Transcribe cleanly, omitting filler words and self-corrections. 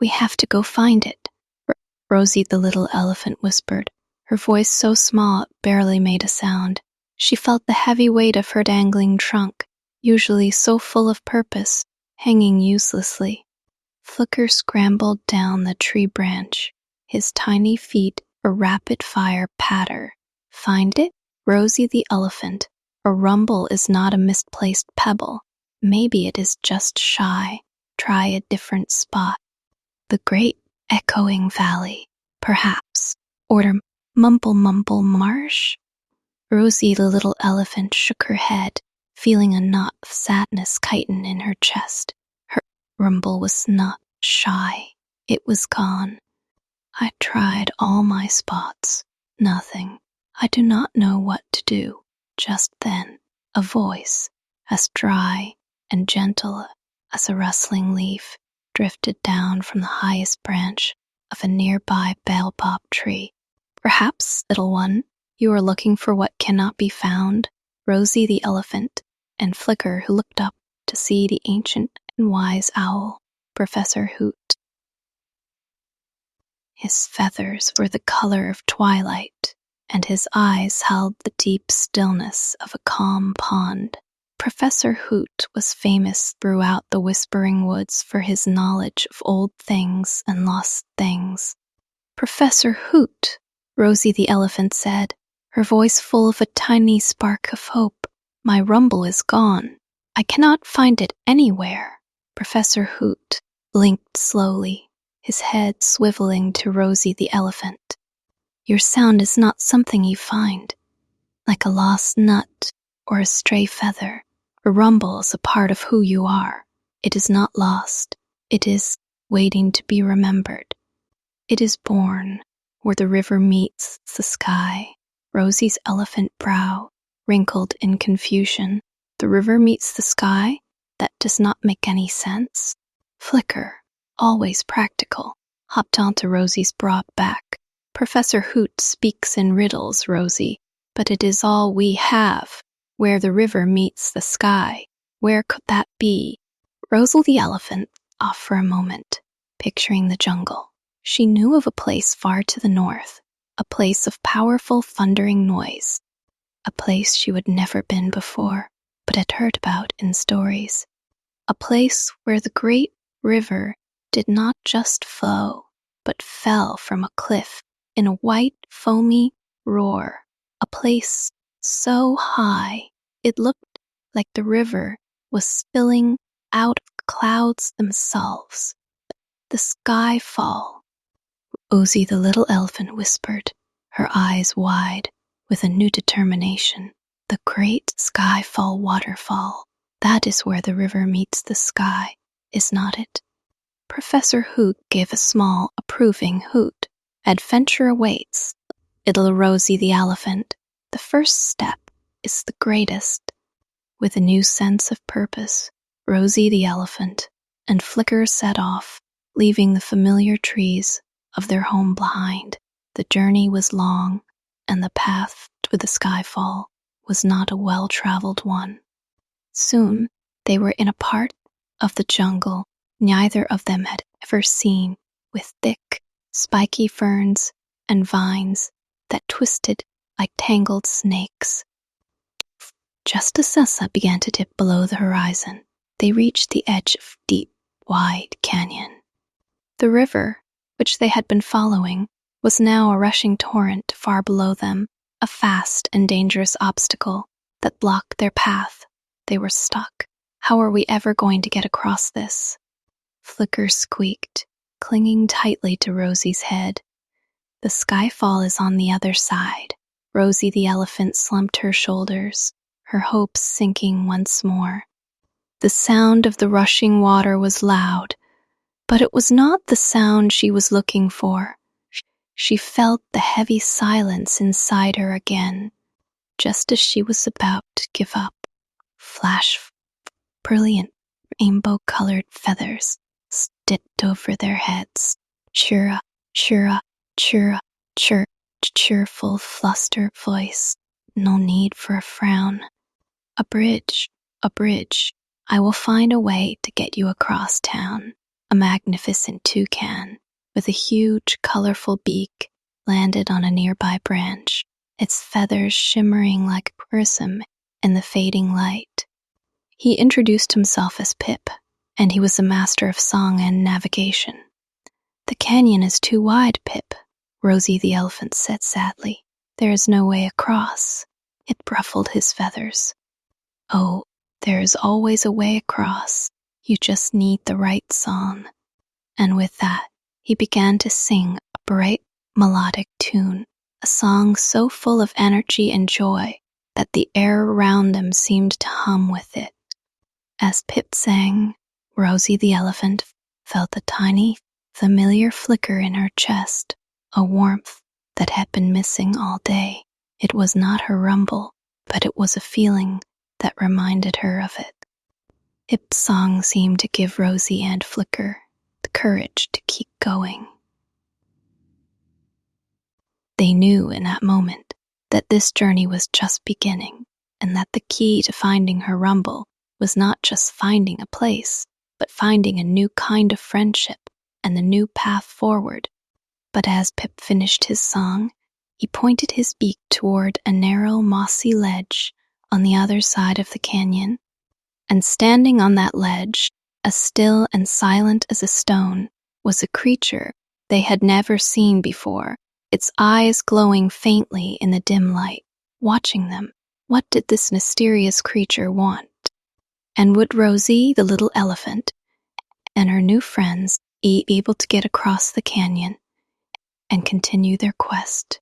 We have to go find it, Rosy the little elephant whispered, her voice so small it barely made a sound. She felt the heavy weight of her dangling trunk, usually so full of purpose, hanging uselessly. Flicker scrambled down the tree branch, his tiny feet a rapid-fire patter. Find it? Rosy the elephant. A rumble is not a misplaced pebble. Maybe it is just shy. Try a different spot. The great echoing valley, perhaps. Or mumble marsh? Rosy the little elephant shook her head, feeling a knot of sadness tighten in her chest. Her rumble was not shy. It was gone. I tried all my spots. Nothing. I do not know what to do. Just then, a voice, as dry and gentle as a rustling leaf, drifted down from the highest branch of a nearby baobab tree. Perhaps, little one, you are looking for what cannot be found. Rosy the elephant, and Flicker, who looked up to see the ancient and wise owl, Professor Hoot. His feathers were the color of twilight, and his eyes held the deep stillness of a calm pond. Professor Hoot was famous throughout the Whispering Woods for his knowledge of old things and lost things. Professor Hoot, Rosy the elephant said, her voice full of a tiny spark of hope. My rumble is gone. I cannot find it anywhere. Professor Hoot blinked slowly, his head swiveling to Rosy the elephant. Your sound is not something you find, like a lost nut or a stray feather. A rumble is a part of who you are. It is not lost. It is waiting to be remembered. It is born where the river meets the sky. Rosy's elephant brow wrinkled in confusion. The river meets the sky? That does not make any sense. Flicker, always practical, hopped onto Rosy's broad back. Professor Hoot speaks in riddles, Rosy, but it is all we have. Where the river meets the sky. Where could that be? Rosy the elephant off for a moment, picturing the jungle. She knew of a place far to the north, a place of powerful thundering noise, a place she had never been before, but had heard about in stories. A place where the great river did not just flow, but fell from a cliff in a white, foamy roar. A place so high it looked like the river was spilling out of clouds themselves. The skyfall. Rosy the little elephant whispered, her eyes wide with a new determination. The Great Skyfall Waterfall. That is where the river meets the sky, is not it? Professor Hoot gave a small, approving hoot. Adventure awaits. Little Rosy the elephant. The first step is the greatest. With a new sense of purpose, Rosy the elephant and Flicker set off, leaving the familiar trees of their home behind. The journey was long, and the path to the skyfall was not a well-traveled one. Soon they were in a part of the jungle neither of them had ever seen, with thick, spiky ferns and vines that twisted like tangled snakes. Just as sunset began to dip below the horizon, they reached the edge of a deep, wide canyon. The river, which they had been following, was now a rushing torrent far below them, a fast and dangerous obstacle that blocked their path. They were stuck. How are we ever going to get across this? Flicker squeaked, clinging tightly to Rosy's head. The skyfall is on the other side. Rosy the elephant slumped her shoulders, her hopes sinking once more. The sound of the rushing water was loud, but it was not the sound she was looking for. She felt the heavy silence inside her again, just as she was about to give up. Flash, brilliant, rainbow-colored feathers dipped over their heads. Chirra, chirra, chirra, chirr, cheerful, flustered voice. No need for a frown. A bridge, I will find a way to get you across town. a magnificent toucan with a huge, colorful beak landed on a nearby branch, its feathers shimmering like a prism in the fading light. He introduced himself as Pip, and he was a master of song and navigation. "The canyon is too wide, Pip," Rosy the elephant said sadly. "There is no way across." It ruffled his feathers. "Oh, there is always a way across. You just need the right song." And with that, he began to sing a bright, melodic tune, a song so full of energy and joy that the air around them seemed to hum with it. As Pip sang, Rosy the elephant felt a tiny, familiar flicker in her chest, a warmth that had been missing all day. It was not her rumble, but it was a feeling that reminded her of it. Pip's song seemed to give Rosy and Flicker the courage to keep going. They knew in that moment that this journey was just beginning, and that the key to finding her rumble was not just finding a place, but finding a new kind of friendship and the new path forward. But as Pip finished his song, he pointed his beak toward a narrow, mossy ledge on the other side of the canyon, and standing on that ledge, as still and silent as a stone, was a creature they had never seen before, its eyes glowing faintly in the dim light. Watching them, what did this mysterious creature want? And would Rosy, the little elephant, and her new friends be able to get across the canyon and continue their quest?